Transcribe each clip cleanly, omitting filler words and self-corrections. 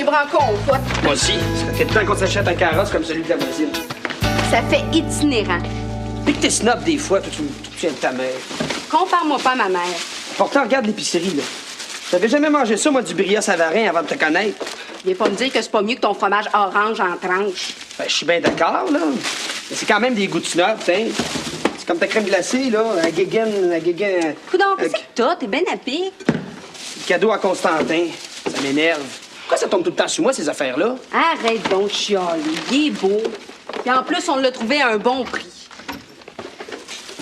bras en compote. Moi aussi. Ça fait temps qu'on s'achète un carrosse comme celui de la voisine. Ça fait itinérant. Puis que t'es snob des fois, toi, tu aimes ta mère. Compare-moi pas à ma mère. Pourtant, regarde l'épicerie, là. J'avais jamais mangé ça, moi, du brillat savarin avant de te connaître. Viens pas me dire que c'est pas mieux que ton fromage orange en tranches. Ben, je suis bien d'accord, là. Mais c'est quand même des goûts de snob, t'sais. C'est comme ta crème glacée, là. Un guéguin... Coudonc, qu'est-ce que t'as? T'es ben à pic. Cadeau à Constantin. Ça m'énerve. Pourquoi ça tombe tout le temps sur moi, ces affaires-là? Arrête donc de chialer. Il est beau. Puis en plus, on l'a trouvé à un bon prix.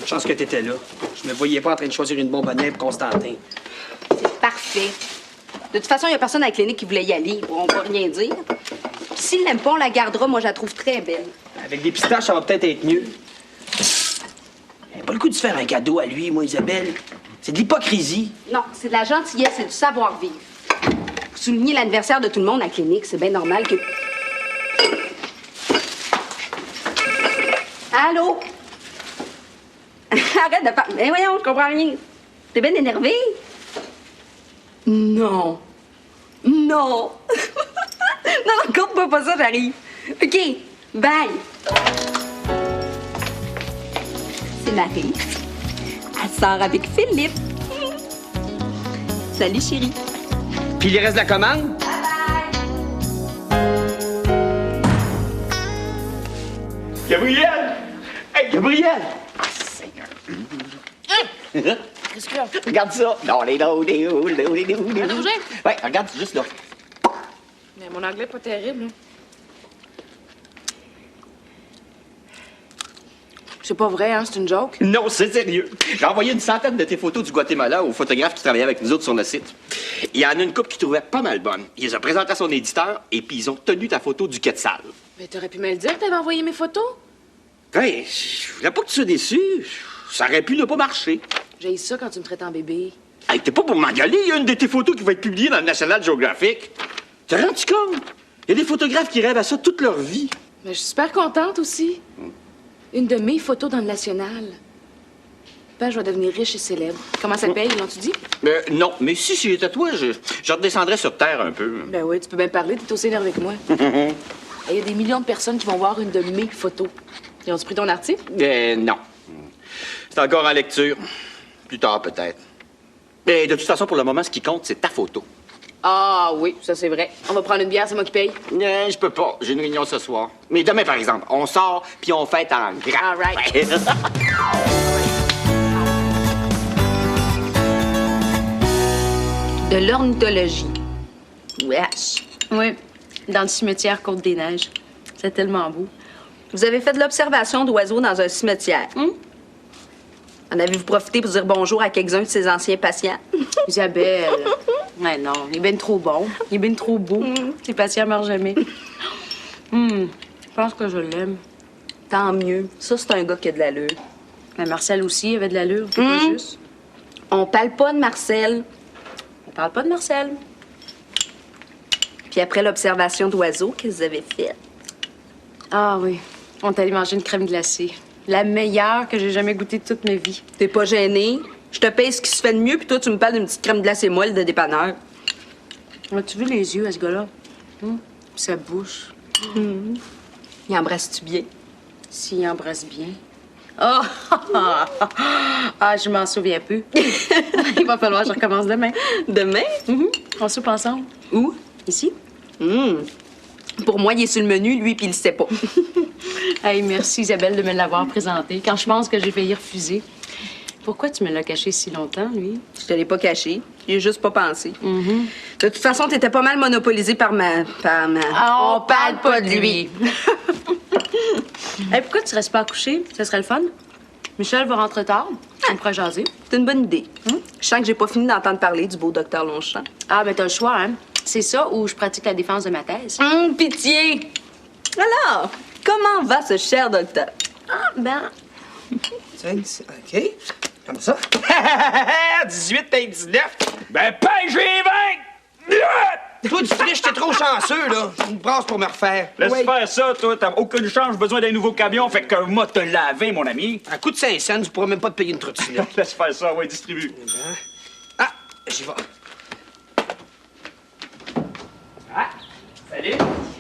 Chance que t'étais là. Je me voyais pas en train de choisir une bonbonnière pour Constantin. C'est parfait. De toute façon, il y a personne à la clinique qui voulait y aller. On va rien dire. Puis s'il l'aime pas, on la gardera. Moi, je la trouve très belle. Avec des pistaches, ça va peut-être être mieux. J'ai pas le coup de se faire un cadeau à lui, moi, Isabelle. C'est de l'hypocrisie. Non, c'est de la gentillesse, c'est du savoir-vivre. Pour souligner l'anniversaire de tout le monde à la clinique, c'est bien normal que... Allô? Arrête de parler. Mais voyons, je comprends rien. T'es bien énervé? Non. Non. Non, compte pas ça, j'arrive. OK, bye. C'est Marie. Elle sort avec Philippe. Salut, chérie. Puis il reste de la commande? Gabriel! Hey, Gabriel! Ah, Seigneur! Qu'est-ce qu'il y a? Regarde ça! Roger? Ouais, regarde, c'est juste là. Mais mon anglais pas terrible. C'est pas vrai, hein? C'est une joke? Non, c'est sérieux. J'ai envoyé une centaine de tes photos du Guatemala aux photographes qui travaillaient avec nous autres sur le site. Il y en a une couple qui trouvait pas mal bonne. Il les a présentées à son éditeur et puis ils ont tenu ta photo du Quetzal. Mais t'aurais pu me le dire que t'avais envoyé mes photos? Ouais, je voulais pas que tu sois déçu. Ça aurait pu ne pas marcher. J'ai ça quand tu me traites en bébé. Hey, t'es pas pour m'engueuler, il y a une de tes photos qui va être publiée dans le National Geographic. T'as rendu compte? Il y a des photographes qui rêvent à ça toute leur vie. Mais je suis super contente aussi. Une de mes photos dans le National. Ben, je vais devenir riche et célèbre. Comment ça paye, l'ont-tu dit? Non, mais si j'étais toi, je redescendrais sur Terre un peu. Ben oui, tu peux bien parler, t'es aussi énervé que moi. Il y a des millions de personnes qui vont voir une de mes photos. Ils ont-tu pris ton article? Non. C'est encore en lecture. Plus tard, peut-être. Mais de toute façon, pour le moment, ce qui compte, c'est ta photo. Ah oui, ça c'est vrai. On va prendre une bière, c'est moi qui paye. Je peux pas. J'ai une réunion ce soir. Mais demain, par exemple, on sort puis on fête en grand. All right. Ouais. De l'ornithologie. Wesh. Oui, dans le cimetière Côte-des-Neiges. C'est tellement beau. Vous avez fait de l'observation d'oiseaux dans un cimetière. En avez-vous profité pour dire bonjour à quelques-uns de ses anciens patients? Isabelle. Ouais, non, il est bien trop bon. Il est bien trop beau. Ses patients meurent jamais. Je pense que je l'aime. Tant mieux. Ça, c'est un gars qui a de l'allure. Mais Marcel aussi avait de l'allure, c'est pas juste. On parle pas de Marcel. On parle pas de Marcel. Puis après l'observation d'oiseaux, qu'est-ce que vous avez fait? Ah oui, on est allé manger une crème glacée. La meilleure que j'ai jamais goûtée de toute ma vie. T'es pas gêné? Je te paye ce qui se fait de mieux, puis toi, tu me parles d'une petite crème glacée molle de dépanneur. As-tu vu les yeux à ce gars-là? Puis sa bouche. Il embrasse-tu bien? S'il embrasse bien. Oh! Ah, je m'en souviens plus. Il va falloir que je recommence demain. Demain? On soupe ensemble. Où? Ici? Pour moi, il est sur le menu, lui, puis il le sait pas. Hey, merci Isabelle de me l'avoir présenté. Quand je pense que j'ai failli refuser. Pourquoi tu me l'as caché si longtemps, lui? Je te l'ai pas caché. J'y ai juste pas pensé. De toute façon, t'étais pas mal monopolisé par ma... On parle pas de lui. Hey, pourquoi tu restes pas à coucher? Ça serait le fun. Michel va rentrer tard. On pourra jaser. C'est une bonne idée. Je sens que j'ai pas fini d'entendre parler du beau docteur Longchamp. Ah, ben t'as le choix, hein? C'est ça ou je pratique la défense de ma thèse. Pitié! Alors, comment va ce cher docteur? Ah, ben... OK. Comme ça. 18 et 19. Ben, pêche les 20! Toi, tu triches, t'es trop chanceux, là. Une brasse pour me refaire. Laisse Ouais. faire ça, toi. T'as aucune chance, j'ai besoin d'un nouveau camion, fait que moi te laver, mon ami. À coup de 5 cents, tu pourras même pas te payer une trottinette. Laisse faire ça, ouais, distribue. Ah, j'y vais.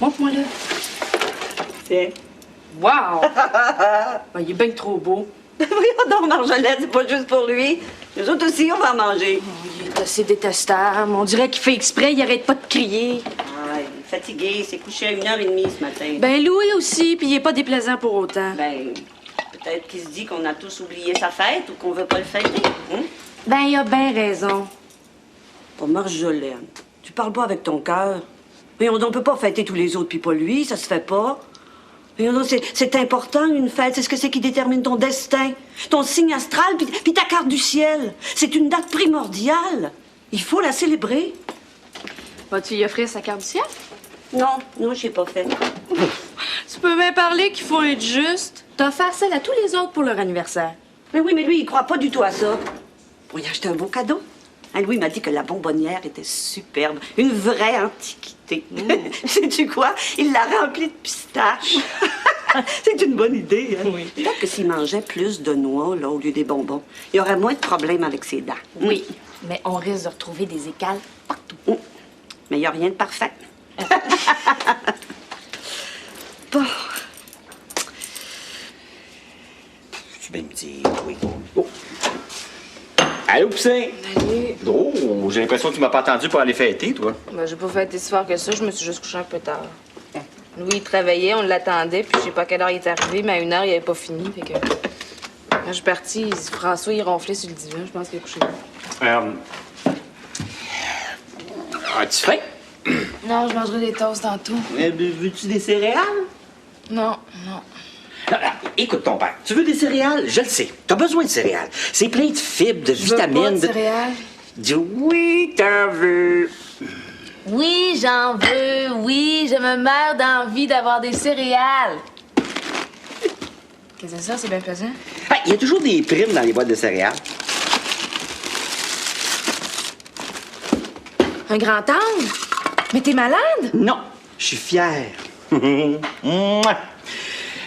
Montre-moi-le. Tiens. Wow! Ben, il est bien trop beau. Voyons donc, Marjolaine, c'est pas juste pour lui. Nous autres aussi, on va en manger. Oh, il est assez détestable. On dirait qu'il fait exprès, il arrête pas de crier. Ah, il est fatigué, il s'est couché à 1h30 ce matin. Ben, Louis aussi, puis il est pas déplaisant pour autant. Ben, peut-être qu'il se dit qu'on a tous oublié sa fête ou qu'on veut pas le fêter. Hein? Ben, il a bien raison. Pas Marjolaine, tu parles pas avec ton cœur. Voyons donc, on peut pas fêter tous les autres puis pas lui, ça se fait pas. Voyons donc, c'est important une fête, c'est ce que c'est qui détermine ton destin, ton signe astral puis ta carte du ciel. C'est une date primordiale. Il faut la célébrer. Vas-tu y offrir sa carte du ciel? Non, je l'ai pas fait. Tu peux bien parler qu'il faut être juste. T'as offert celle à tous les autres pour leur anniversaire. Mais oui, mais lui, il croit pas du tout à ça. Pour y acheter un beau cadeau. Hein, Louis m'a dit que la bonbonnière était superbe. Une vraie antiquité. Sais-tu quoi? Il l'a remplie de pistaches. C'est une bonne idée, hein? Oui. Peut-être que s'il mangeait plus de noix, là, au lieu des bonbons, il y aurait moins de problèmes avec ses dents. Oui, mais on risque de retrouver des écales partout. Mais il n'y a rien de parfait. Bon. Tu bien me dire, oui. Oh. Allô, Poussin? Allez. Oh, j'ai l'impression que tu m'as pas attendu pour aller fêter, toi. Ben, j'ai pas fêté si fort que ça, je me suis juste couché un peu tard. Louis, il travaillait, on l'attendait, puis je sais pas à quelle heure il est arrivé, mais à 1h, il avait pas fini, fait que... Quand je suis partie, François, il ronflait sur le divan, je pense qu'il est couché. As-tu faim? Non, je mangerai des toasts tantôt. Veux-tu des céréales? Non. Écoute ton père, tu veux des céréales? Je le sais. T'as besoin de céréales. C'est plein de fibres, de vitamines. Pas de céréales. Dis oui, t'en veux. Oui, j'en veux. Oui, je me meurs d'envie d'avoir des céréales. Qu'est-ce que c'est ça? C'est bien pesant? Il y a toujours des primes dans les boîtes de céréales. Un grand angle? Mais t'es malade? Non, je suis fier. Mouah.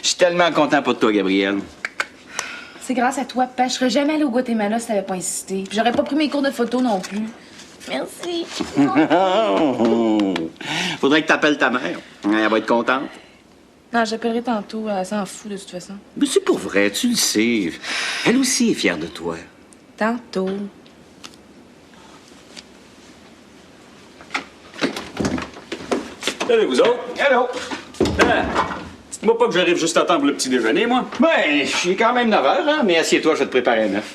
Je suis tellement content pour toi, Gabrielle. C'est grâce à toi, Papa. Je serais jamais allée au Guatemala si t'avais pas insisté. Puis j'aurais pas pris mes cours de photo non plus. Merci. Faudrait que t'appelles ta mère. Elle va être contente. Non, j'appellerai tantôt. Elle s'en fout de toute façon. Mais c'est pas vrai, tu le sais. Elle aussi est fière de toi. Tantôt. Salut, vous autres. Hello. Dites-moi pas que j'arrive juste à temps pour le petit déjeuner, moi. Ben, je suis quand même 9 heures, hein, mais assieds-toi, je vais te préparer un œuf.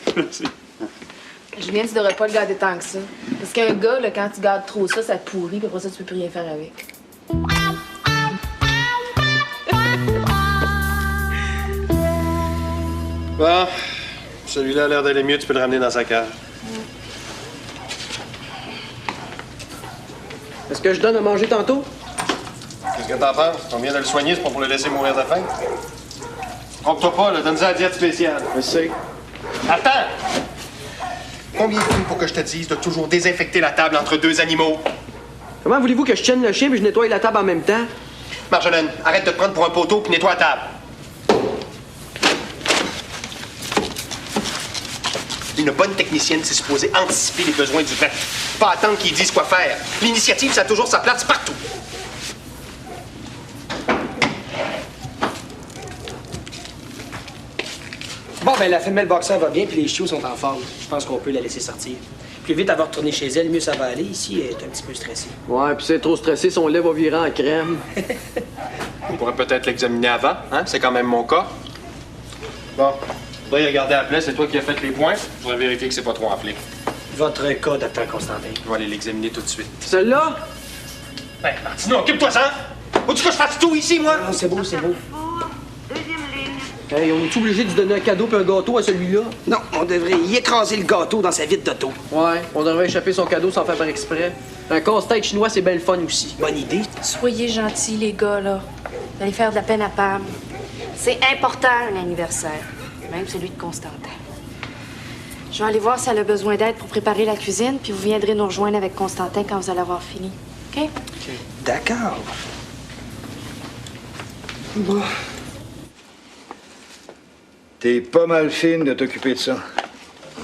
Julien, tu devrais pas le garder tant que ça. Parce qu'un gars, là, quand tu gardes trop ça, ça te pourrit, puis après ça, tu peux plus rien faire avec. Bon, celui-là a l'air d'aller mieux, tu peux le ramener dans sa cage. Est-ce que je donne à manger tantôt? Qu'est-ce que t'en penses? On vient de le soigner, c'est pas pour le laisser mourir de faim. Trompe-toi pas, là, donne-ça à la diète spéciale. Je sais. Attends! Combien il faut pour que je te dise de toujours désinfecter la table entre deux animaux? Comment voulez-vous que je tienne le chien puis je nettoie la table en même temps? Marjolaine, arrête de te prendre pour un poteau puis nettoie la table. Une bonne technicienne, c'est supposé anticiper les besoins du vent. Pas attendre qu'ils disent quoi faire. L'initiative, ça a toujours sa place partout. Bon, ben la femelle boxeur va bien puis les chiots sont en forme. Je pense qu'on peut la laisser sortir. Plus vite elle va retourner chez elle, mieux ça va aller. Ici, elle est un petit peu stressée. Ouais, puis c'est trop stressé, son lait va virer en crème. On pourrait peut-être l'examiner avant, hein? C'est quand même mon cas. Bon, faudrait y regarder après, c'est toi qui as fait les points. Je voudrais vérifier que c'est pas trop enflé. Votre cas, docteur Constantin. Je vais aller l'examiner tout de suite. Celle-là? Ben, Martino, occupe-toi-en! Faut-tu que je fasse tout ici, moi? Non, c'est beau, c'est beau. Hey, on est obligé de lui donner un cadeau puis un gâteau à celui-là? Non, on devrait y écraser le gâteau dans sa vitre d'auto. Ouais, on devrait échapper son cadeau sans faire par exprès. Un casse-tête chinois, c'est bien le fun aussi. Bonne idée. Soyez gentils, les gars, là. Vous allez faire de la peine à Pam. C'est important, un anniversaire. Même celui de Constantin. Je vais aller voir si elle a besoin d'aide pour préparer la cuisine, puis vous viendrez nous rejoindre avec Constantin quand vous allez avoir fini. OK? D'accord. Bon. T'es pas mal fine de t'occuper de ça.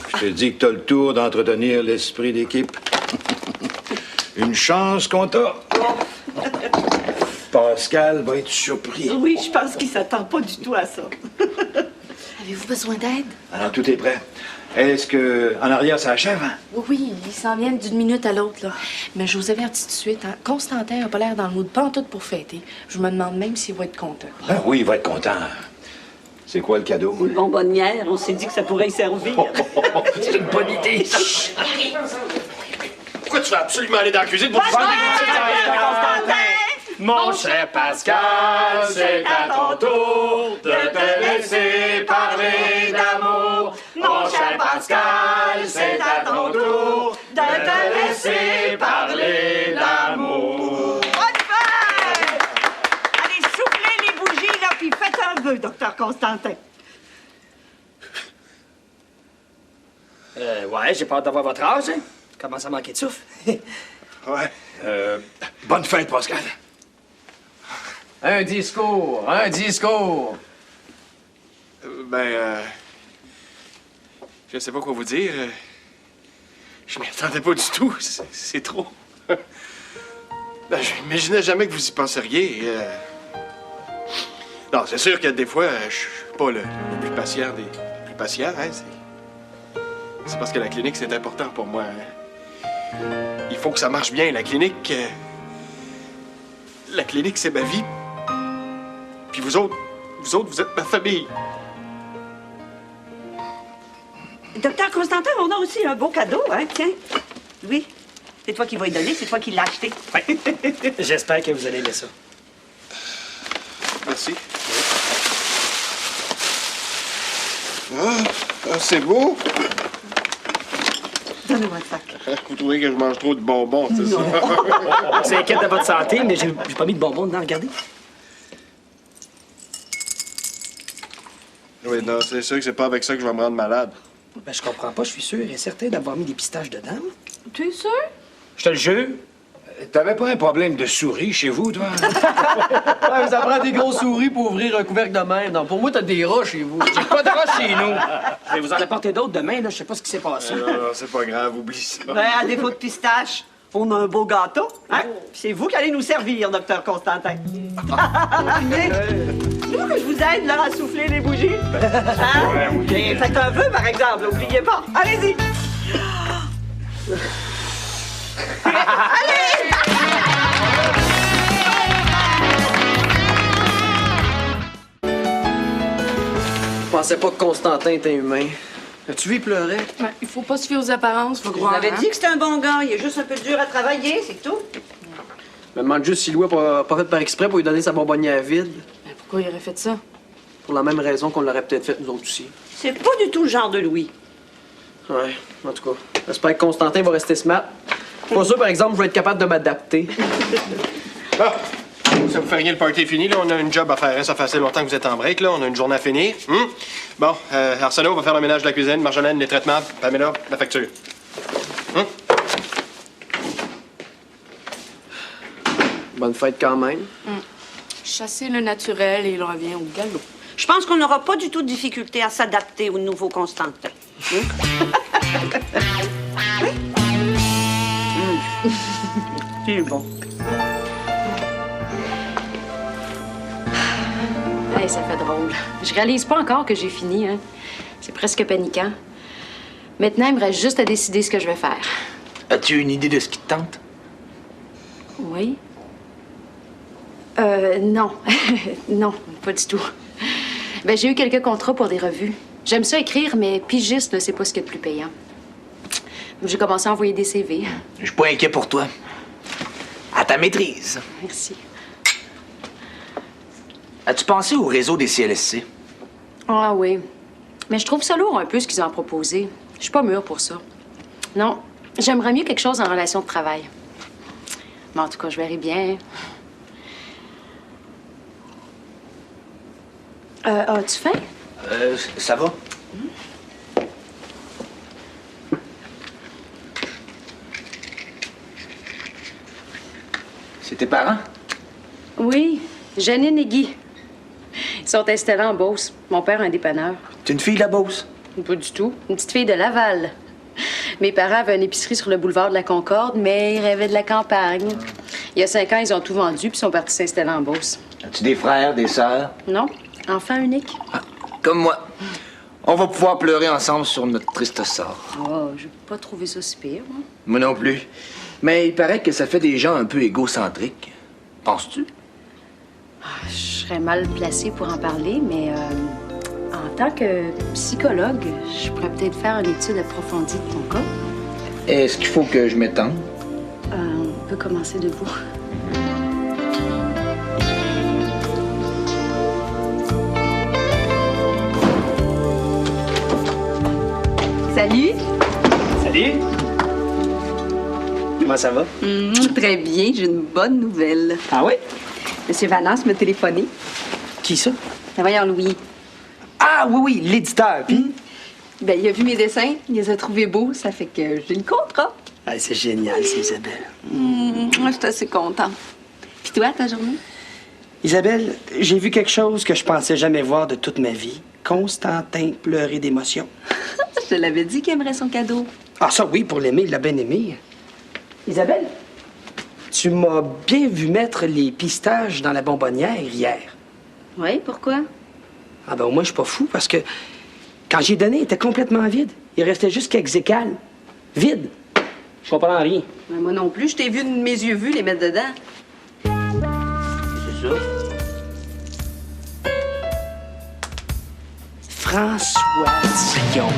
Je te dis que t'as le tour d'entretenir l'esprit d'équipe. Une chance qu'on t'a. Bon, Pascal va être surpris. Oui, je pense qu'il s'attend pas du tout à ça. Avez-vous besoin d'aide? Alors, tout est prêt. Est-ce que en arrière, ça achève? Hein? Oui, ils s'en viennent d'une minute à l'autre, là. Mais je vous avertis tout de suite, hein, Constantin n'a pas l'air dans le mood pantoute pour fêter. Je me demande même s'il va être content. Ben oui, il va être content. C'est quoi le cadeau? Une bonbonnière, on s'est dit que ça pourrait y servir. C'est une bonne idée. Pourquoi tu veux absolument aller dans la cuisine pour faire des Mon cher Pascal, c'est à ton tour de te laisser parler d'amour. Mon cher Pascal, c'est à ton tour de te laisser parler d'amour. Bonne fête! Allez, soufflez les bougies, là, puis faites un vœu, docteur Constantin. Ouais, j'ai peur d'avoir votre âge, hein? Commence à manquer de souffle. Ouais. Bonne fête, Pascal. Un discours, un discours. Je sais pas quoi vous dire. Je m'y attendais pas du tout. C'est trop. Je m'imaginais jamais que vous y penseriez. Non, c'est sûr que des fois, je suis pas le plus patient des plus patients, hein. C'est parce que la clinique, c'est important pour moi. Hein. Il faut que ça marche bien, la clinique. La clinique, c'est ma vie. Puis vous autres, vous êtes ma famille. Docteur Constantin, on a aussi un beau cadeau, hein, tiens. Oui, c'est toi qui vas y donner, c'est toi qui l'as acheté. J'espère que vous allez aimer ça. Merci. C'est beau. Donne-moi le sac. Vous trouvez que je mange trop de bonbons, c'est ça? C'est inquiète de votre santé, mais j'ai pas mis de bonbons dedans, regardez. Oui, non, c'est sûr que c'est pas avec ça que je vais me rendre malade. Ben, je comprends pas, je suis sûr et certain d'avoir mis des pistaches dedans. Tu es sûr? Je te le jure. T'avais pas un problème de souris chez vous, toi? Ouais, mais ça prend des grosses souris pour ouvrir un couvercle de même. Non, pour moi, t'as des rats chez vous. J'ai pas de rats chez nous. Je vais vous en apporter d'autres demain, là. Je sais pas ce qui s'est passé. Non, c'est pas grave, oublie ça. Ben, à défaut de pistache, on a un beau gâteau, hein? C'est vous qui allez nous servir, docteur Constantin. Mais, c'est vous que je vous aide, là, à souffler les bougies? Hein? Et faites un vœu, par exemple, n'oubliez pas. Allez-y! Allez! Je pensais pas que Constantin était humain. As-tu vu, il pleurait? Ben, il faut pas se fier aux apparences, faut Je vous croire. avais hein. dit que c'était un bon gars. Il est juste un peu dur à travailler, c'est tout. Je me demande juste si Louis a pas fait par exprès pour lui donner sa bonbonnière vide. Ben, pourquoi il aurait fait ça? Pour la même raison qu'on l'aurait peut-être fait nous autres aussi. C'est pas du tout le genre de Louis. Ouais, en tout cas. J'espère que Constantin va rester smart. Pas sûr, par exemple, je vais être capable de m'adapter. Ah! Ça vous fait rien, le party est fini, là. On a une job à faire. Hein. Ça fait assez longtemps que vous êtes en break, là. On a une journée à finir. Bon, Arsenault va faire le ménage de la cuisine. Marjolaine, les traitements. Pamela, la facture. Bonne fête quand même. Chasser le naturel et il revient au galop. Je pense qu'on n'aura pas du tout de difficulté à s'adapter au nouveau Constantin. C'est bon. Hey, ça fait drôle. Je réalise pas encore que j'ai fini, hein. C'est presque paniquant. Maintenant, il me reste juste à décider ce que je vais faire. As-tu une idée de ce qui te tente? Oui? Non. Non, pas du tout. Ben, j'ai eu quelques contrats pour des revues. J'aime ça écrire, mais pigiste, là, c'est pas ce qu'il y a de plus payant. J'ai commencé à envoyer des CV. Je suis pas inquiet pour toi. À ta maîtrise. Merci. As-tu pensé au réseau des CLSC? Ah oui. Mais je trouve ça lourd un peu ce qu'ils ont proposé. Je suis pas mûre pour ça. Non, j'aimerais mieux quelque chose en relation de travail. Mais en tout cas, je verrai bien. As-tu faim? Ça va? C'est tes parents? Oui, Janine et Guy. Ils sont installés en Beauce. Mon père a un dépanneur. T'es une fille de la Beauce? Pas du tout. Une petite fille de Laval. Mes parents avaient une épicerie sur le boulevard de la Concorde, mais ils rêvaient de la campagne. Il y a 5 ans, ils ont tout vendu puis sont partis s'installer en Beauce. As-tu des frères, des sœurs? Non, enfant unique. Comme moi. On va pouvoir pleurer ensemble sur notre triste sort. Oh, j'ai pas trouvé ça si pire, moi. Moi non plus. Mais il paraît que ça fait des gens un peu égocentriques. Penses-tu? Je serais mal placée pour en parler, mais en tant que psychologue, je pourrais peut-être faire une étude approfondie de ton cas. Est-ce qu'il faut que je m'étende? On peut commencer debout. Salut! Salut! Comment ça va? Très bien, j'ai une bonne nouvelle. Ah oui? Monsieur Valence m'a téléphoné. Qui ça? Ben voyons, Louis. Ah oui, l'éditeur, puis? Ben, il a vu mes dessins, il les a trouvés beaux, ça fait que j'ai le contrat. Ah, c'est génial, c'est Isabelle. Moi, je suis assez contente. Puis toi, ta journée? Isabelle, j'ai vu quelque chose que je pensais jamais voir de toute ma vie. Constantin pleurer d'émotion. Je te l'avais dit qu'il aimerait son cadeau. Ah ça oui, pour l'aimer, il l'a bien aimé. Isabelle, tu m'as bien vu mettre les pistaches dans la bonbonnière hier. Oui, pourquoi? Ah ben au moins, je suis pas fou, parce que quand j'ai donné, il était complètement vide. Il restait juste quelques écales. Vide. Je comprends rien. Ben, moi non plus, je t'ai vu de mes yeux vus les mettre dedans. C'est ça? François Dion.